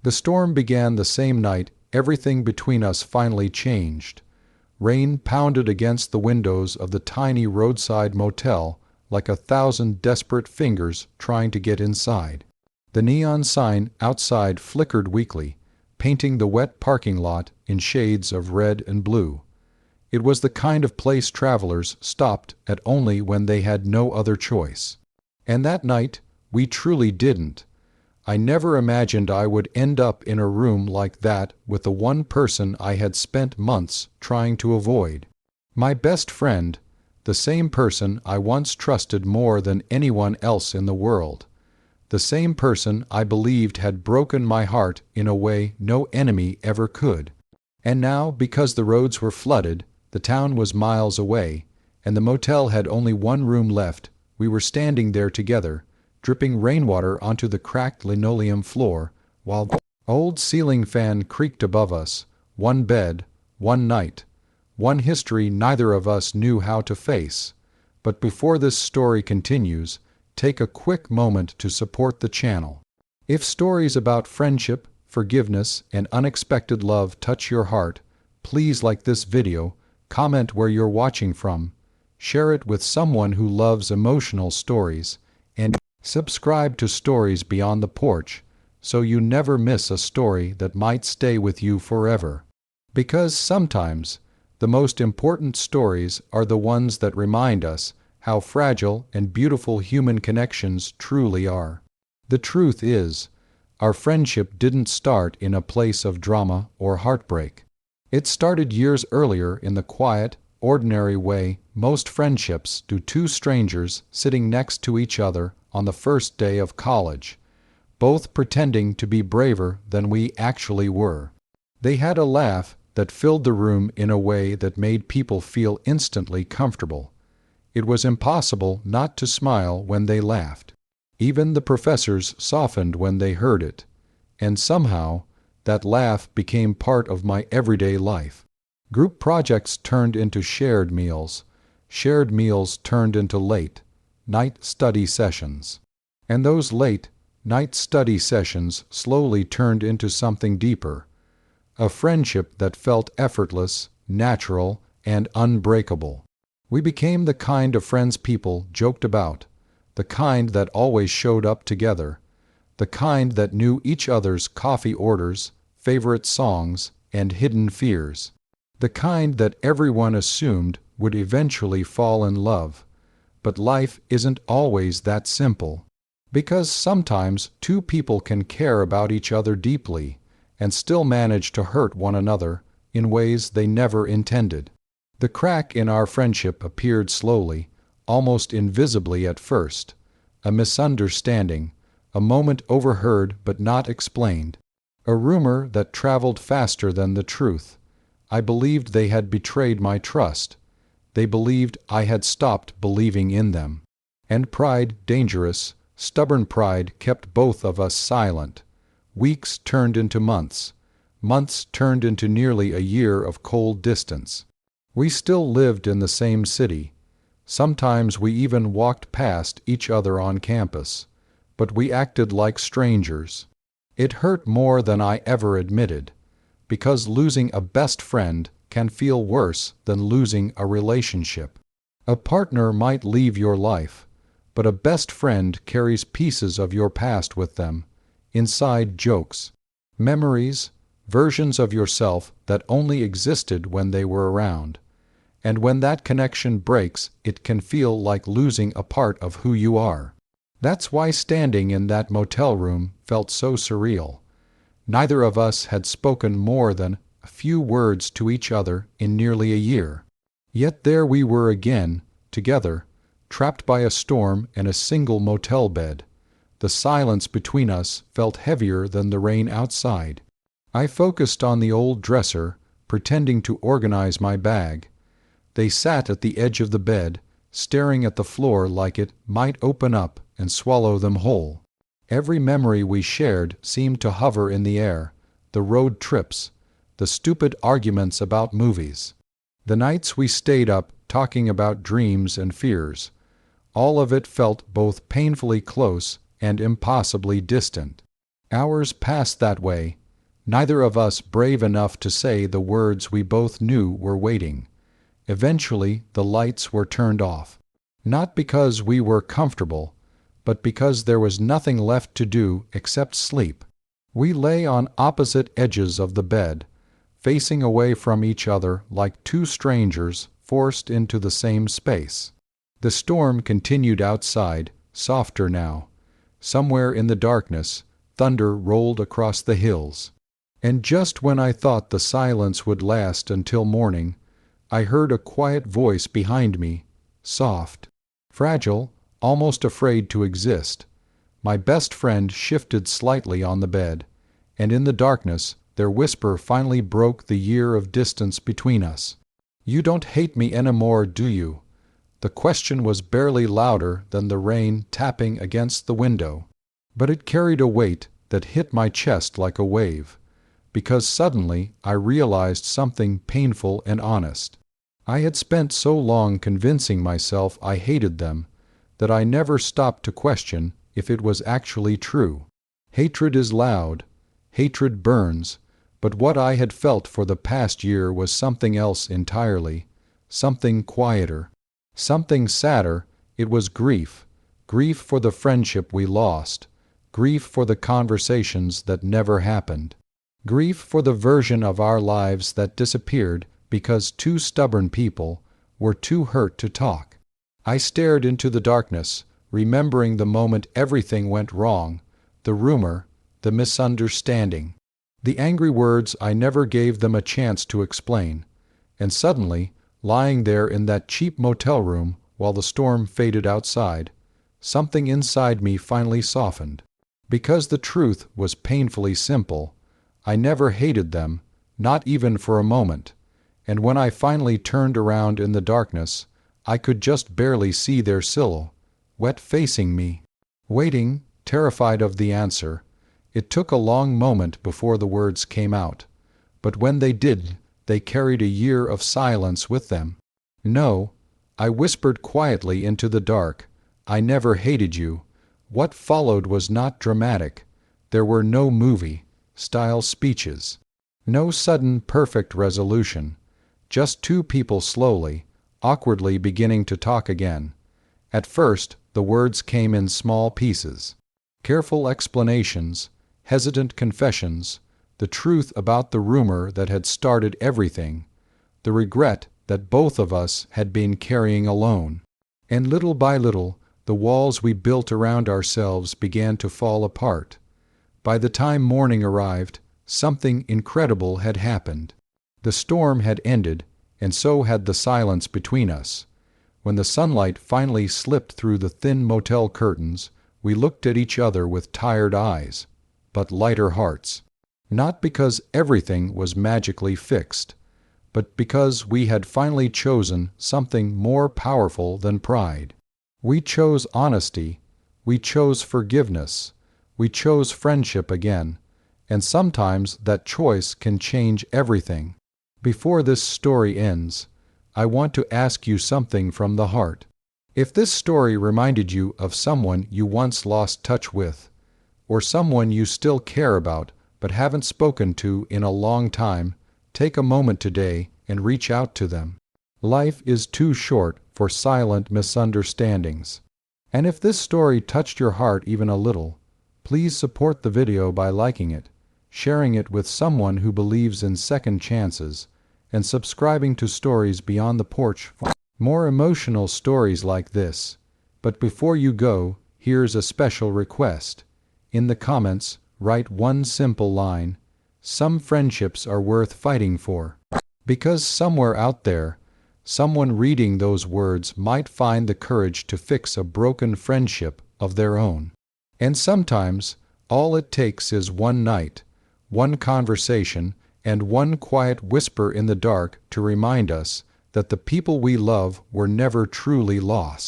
The storm began the same night. Everything between us finally changed. Rain pounded against the windows of the tiny roadside motel like 1,000 desperate fingers trying to get inside. The neon sign outside flickered weakly, painting the wet parking lot in shades of red and blue. It was the kind of place travelers stopped at only when they had no other choice. And that night, we truly didn't. I never imagined I would end up in a room like that with the one person I had spent months trying to avoid. My best friend, the same person I once trusted more than anyone else in the world. The same person I believed had broken my heart in a way no enemy ever could. And now, because the roads were flooded, the town was miles away, and the motel had only one room left, we were standing there together, dripping rainwater onto the cracked linoleum floor, while the old ceiling fan creaked above us. One bed, one night, one history neither of us knew how to face. But before this story continues, take a quick moment to support the channel. If stories about friendship, forgiveness, and unexpected love touch your heart, please like this video, comment where you're watching from, share it with someone who loves emotional stories, and subscribe to Stories Beyond the Porch so you never miss a story that might stay with you forever. Because sometimes the most important stories are the ones that remind us how fragile and beautiful human connections truly are. The truth is, our friendship didn't start in a place of drama or heartbreak. It started years earlier in the quiet, ordinary way most friendships do. Two strangers sitting next to each other on the first day of college, both pretending to be braver than we actually were. They had a laugh that filled the room in a way that made people feel instantly comfortable. It was impossible not to smile when they laughed. Even the professors softened when they heard it. And somehow, that laugh became part of my everyday life. Group projects turned into shared meals turned into late-night study sessions. And those late-night study sessions slowly turned into something deeper, a friendship that felt effortless, natural, and unbreakable. We became the kind of friends people joked about, the kind that always showed up together, the kind that knew each other's coffee orders, favorite songs, and hidden fears, the kind that everyone assumed would eventually fall in love. But life isn't always that simple, because sometimes two people can care about each other deeply and still manage to hurt one another in ways they never intended. The crack in our friendship appeared slowly, almost invisibly at first, a misunderstanding, a moment overheard but not explained, a rumor that traveled faster than the truth. I believed they had betrayed my trust. They believed I had stopped believing in them. And pride, dangerous, stubborn pride, kept both of us silent. Weeks turned into months. Months turned into nearly a year of cold distance. We still lived in the same city. Sometimes we even walked past each other on campus. But we acted like strangers. It hurt more than I ever admitted, because losing a best friend can feel worse than losing a relationship. A partner might leave your life, but a best friend carries pieces of your past with them, inside jokes, memories, versions of yourself that only existed when they were around. And when that connection breaks, it can feel like losing a part of who you are. That's why standing in that motel room felt so surreal. Neither of us had spoken more than a few words to each other in nearly a year. Yet there we were again, together, trapped by a storm and a single motel bed. The silence between us felt heavier than the rain outside. I focused on the old dresser, pretending to organize my bag. They sat at the edge of the bed, staring at the floor like it might open up and swallow them whole. Every memory we shared seemed to hover in the air, the road trips, the stupid arguments about movies, the nights we stayed up talking about dreams and fears. All of it felt both painfully close and impossibly distant. Hours passed that way, neither of us brave enough to say the words we both knew were waiting. Eventually, the lights were turned off. Not because we were comfortable, but because there was nothing left to do except sleep. We lay on opposite edges of the bed, facing away from each other like two strangers forced into the same space. The storm continued outside, softer now. Somewhere in the darkness, thunder rolled across the hills. And just when I thought the silence would last until morning, I heard a quiet voice behind me, soft, fragile, almost afraid to exist. My best friend shifted slightly on the bed, and in the darkness, their whisper finally broke the year of distance between us. "You don't hate me anymore, do you?" The question was barely louder than the rain tapping against the window, but it carried a weight that hit my chest like a wave, because suddenly I realized something painful and honest. I had spent so long convincing myself I hated them that I never stopped to question if it was actually true. Hatred is loud, hatred burns, but what I had felt for the past year was something else entirely, something quieter. Something sadder. It was grief. Grief for the friendship we lost. Grief for the conversations that never happened. Grief for the version of our lives that disappeared because two stubborn people were too hurt to talk. I stared into the darkness, remembering the moment everything went wrong, the rumor, the misunderstanding, the angry words I never gave them a chance to explain. And suddenly, lying there in that cheap motel room while the storm faded outside, something inside me finally softened. Because the truth was painfully simple, I never hated them, not even for a moment, and when I finally turned around in the darkness, I could just barely see their silhouette facing me, waiting, terrified of the answer. It took a long moment before the words came out, but when they did, they carried a year of silence with them. "No," I whispered quietly into the dark, "I never hated you." What followed was not dramatic. There were no movie-style speeches. No sudden perfect resolution. Just two people slowly, awkwardly beginning to talk again. At first, the words came in small pieces. Careful explanations, hesitant confessions, the truth about the rumor that had started everything, the regret that both of us had been carrying alone. And little by little, the walls we built around ourselves began to fall apart. By the time morning arrived, something incredible had happened. The storm had ended, and so had the silence between us. When the sunlight finally slipped through the thin motel curtains, we looked at each other with tired eyes, but lighter hearts. Not because everything was magically fixed, but because we had finally chosen something more powerful than pride. We chose honesty, we chose forgiveness, we chose friendship again, and sometimes that choice can change everything. Before this story ends, I want to ask you something from the heart. If this story reminded you of someone you once lost touch with, or someone you still care about but haven't spoken to in a long time, take a moment today and reach out to them. Life is too short for silent misunderstandings. And if this story touched your heart even a little, please support the video by liking it, sharing it with someone who believes in second chances, and subscribing to Stories Beyond the Porch for more emotional stories like this. But before you go, here's a special request. In the comments, write one simple line: "Some friendships are worth fighting for." Because somewhere out there, someone reading those words might find the courage to fix a broken friendship of their own. And sometimes, all it takes is one night, one conversation, and one quiet whisper in the dark to remind us that the people we love were never truly lost.